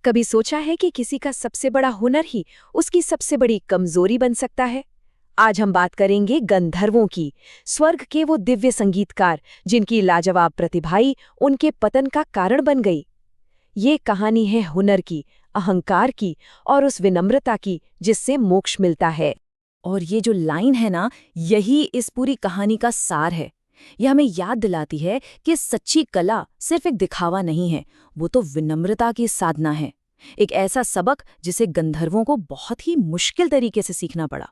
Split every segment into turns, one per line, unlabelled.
कभी सोचा है कि किसी का सबसे बड़ा हुनर ही उसकी सबसे बड़ी कमजोरी बन सकता है? आज हम बात करेंगे गंधर्वों की, स्वर्ग के वो दिव्य संगीतकार जिनकी लाजवाब प्रतिभाई उनके पतन का कारण बन गई। ये कहानी है हुनर की, अहंकार की और उस विनम्रता की जिससे मोक्ष मिलता है।
और ये जो लाइन है ना, यही इस पूरी कहानी का सार है। यह हमें याद दिलाती है कि सच्ची कला सिर्फ एक दिखावा नहीं है, वो तो विनम्रता की साधना है। एक ऐसा सबक जिसे गंधर्वों को बहुत ही मुश्किल तरीके से सीखना पड़ा।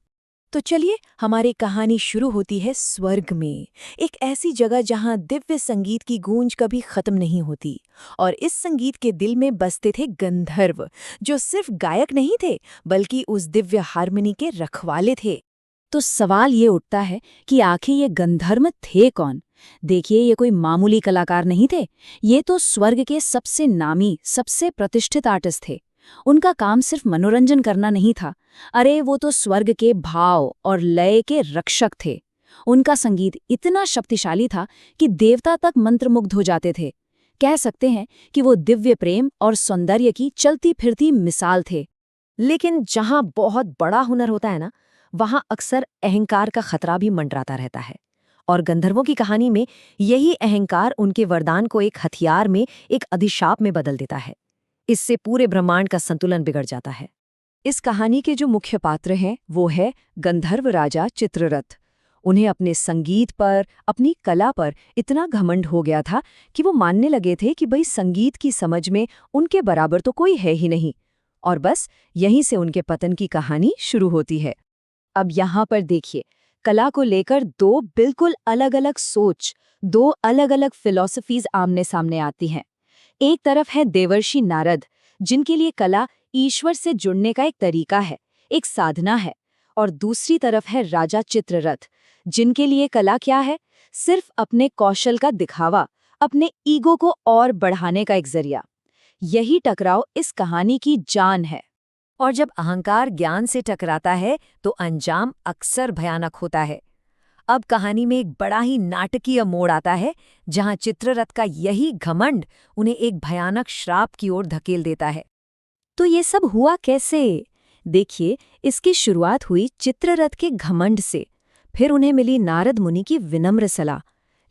तो चलिए, हमारी कहानी शुरू होती है स्वर्ग में, एक ऐसी जगह जहां दिव्य संगीत की गूंज कभी खत्म नहीं होती। और इस संगीत के दिल में बसते थे गंधर्व, जो सिर्फ गायक नहीं थे बल्कि उस दिव्य हारमोनी के रखवाले थे। तो सवाल ये उठता है कि आखिर ये गंधर्व थे कौन? देखिए, ये कोई मामूली कलाकार नहीं थे। ये तो स्वर्ग के सबसे नामी, सबसे प्रतिष्ठित आर्टिस्ट थे। उनका काम सिर्फ मनोरंजन करना नहीं था। अरे, वो तो स्वर्ग के भाव और लय के रक्षक थे। उनका संगीत इतना शक्तिशाली था कि देवता तक मंत्रमुग्ध हो जाते थे। कह सकते हैं कि वो दिव्य प्रेम और सौंदर्य की चलती फिरती मिसाल थे।
लेकिन जहां बहुत बड़ा हुनर होता है ना, वहां अक्सर अहंकार का खतरा भी मंडराता रहता है। और गंधर्वों की कहानी में यही अहंकार उनके वरदान को एक हथियार में, एक अधिशाप में बदल देता है। इससे पूरे ब्रह्मांड का संतुलन बिगड़ जाता है। इस कहानी के जो मुख्य पात्र हैं वो है गंधर्व राजा चित्ररथ। उन्हें अपने संगीत पर, अपनी कला पर इतना घमंड हो गया था कि वो मानने लगे थे कि भाई संगीत की समझ में उनके बराबर तो कोई है ही नहीं। और बस यहीं से उनके पतन की कहानी शुरू होती है। अब यहाँ पर देखिए, कला को लेकर दो बिल्कुल अलग अलग सोच, दो अलग अलग फिलॉसफीज आमने सामने आती हैं। एक तरफ है देवर्षि नारद, जिनके लिए कला ईश्वर से जुड़ने का एक तरीका है, एक साधना है। और दूसरी तरफ है राजा चित्ररथ, जिनके लिए कला क्या है? सिर्फ अपने कौशल का दिखावा, अपने ईगो को और बढ़ाने का एक जरिया। यही टकराव इस कहानी की जान है। और जब अहंकार ज्ञान से टकराता है तो अंजाम अक्सर भयानक होता है। अब कहानी में एक बड़ा ही नाटकीय मोड़ आता है, जहां चित्ररथ का यही घमंड उन्हें एक भयानक श्राप की ओर धकेल देता है। तो ये सब हुआ कैसे? देखिए, इसकी शुरुआत हुई चित्ररथ के घमंड से। फिर उन्हें मिली नारद मुनि की विनम्र सलाह।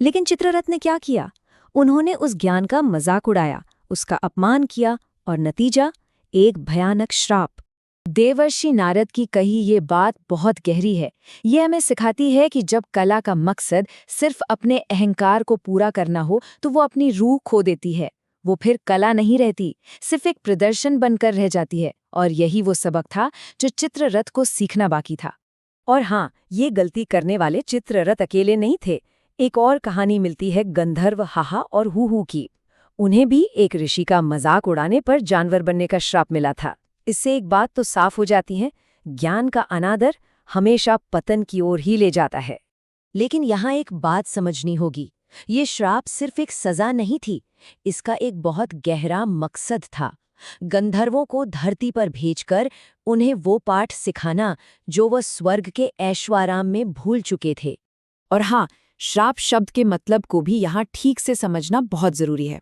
लेकिन चित्ररथ ने क्या किया? उन्होंने उस ज्ञान का मजाक उड़ाया, उसका अपमान किया, और नतीजा एक भयानक श्राप। देवर्षि नारद की कही ये बात बहुत गहरी है। ये हमें सिखाती है कि जब कला का मकसद सिर्फ अपने अहंकार को पूरा करना हो तो वो अपनी रूह खो देती है। वो फिर कला नहीं रहती, सिर्फ एक प्रदर्शन बनकर रह जाती है। और यही वो सबक था जो चित्ररथ को सीखना बाकी था। और हाँ, ये गलती करने वाले चित्ररथ अकेले नहीं थे। एक और कहानी मिलती है गंधर्व हाहा और हूहू की। उन्हें भी एक ऋषि का मजाक उड़ाने पर जानवर बनने का श्राप मिला था। इससे एक बात तो साफ हो जाती है, ज्ञान का अनादर हमेशा पतन की ओर ही ले जाता है। लेकिन यहाँ एक बात समझनी होगी, ये श्राप सिर्फ एक सजा नहीं थी, इसका एक बहुत गहरा मकसद था। गंधर्वों को धरती पर भेजकर उन्हें वो पाठ सिखाना जो वह स्वर्ग के ऐश्वाराम में भूल चुके थे।
और हाँ, श्राप शब्द के मतलब को भी यहाँ ठीक से समझना बहुत जरूरी है।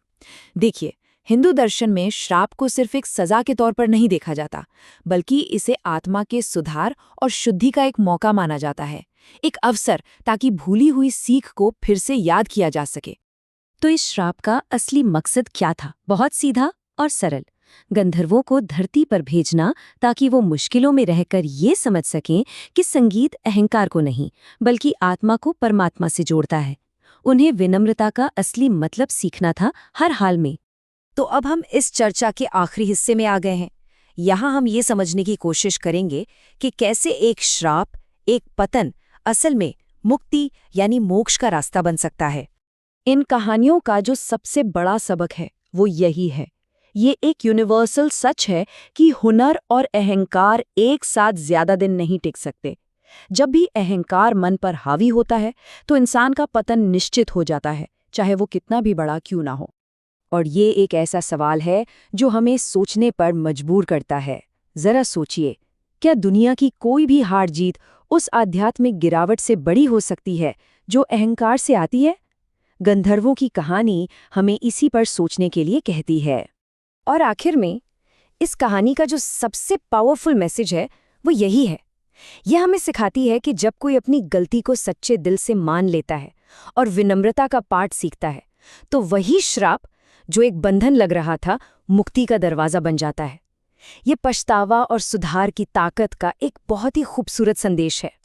देखिए, हिंदू दर्शन में श्राप को सिर्फ एक सजा के तौर पर नहीं देखा जाता, बल्कि इसे आत्मा के सुधार और शुद्धि का एक मौका माना जाता है, एक अवसर, ताकि भूली हुई सीख को फिर से याद किया जा सके।
तो इस श्राप का असली मकसद क्या था? बहुत सीधा और सरल, गंधर्वों को धरती पर भेजना ताकि वो मुश्किलों में रहकर ये समझ सकें कि संगीत अहंकार को नहीं बल्कि आत्मा को परमात्मा से जोड़ता है। उन्हें विनम्रता का असली मतलब सीखना था हर हाल में। तो अब हम इस चर्चा के आखिरी हिस्से में आ गए हैं। यहाँ हम ये समझने की कोशिश करेंगे कि कैसे एक श्राप, एक पतन असल में मुक्ति यानी मोक्ष का रास्ता बन सकता है। इन कहानियों का जो सबसे बड़ा सबक है वो यही है, ये एक यूनिवर्सल सच है कि हुनर और अहंकार एक साथ ज्यादा दिन नहीं टिक सकते। जब भी अहंकार मन पर हावी होता है तो इंसान का पतन निश्चित हो जाता है, चाहे वो कितना भी बड़ा क्यों ना हो। और ये एक ऐसा सवाल है जो हमें सोचने पर मजबूर करता है। जरा सोचिए, क्या दुनिया की कोई भी हार जीत उस आध्यात्मिक गिरावट से बड़ी हो सकती है जो अहंकार से आती है? गंधर्वों की कहानी हमें इसी पर सोचने के लिए कहती है। और आखिर में इस कहानी का जो सबसे पावरफुल मैसेज है वो यही है। यह हमें सिखाती है कि जब कोई अपनी गलती को सच्चे दिल से मान लेता है और विनम्रता का पाठ सीखता है, तो वही श्राप जो एक बंधन लग रहा था, मुक्ति का दरवाजा बन जाता है। ये पछतावा और सुधार की ताकत का एक बहुत ही खूबसूरत संदेश है।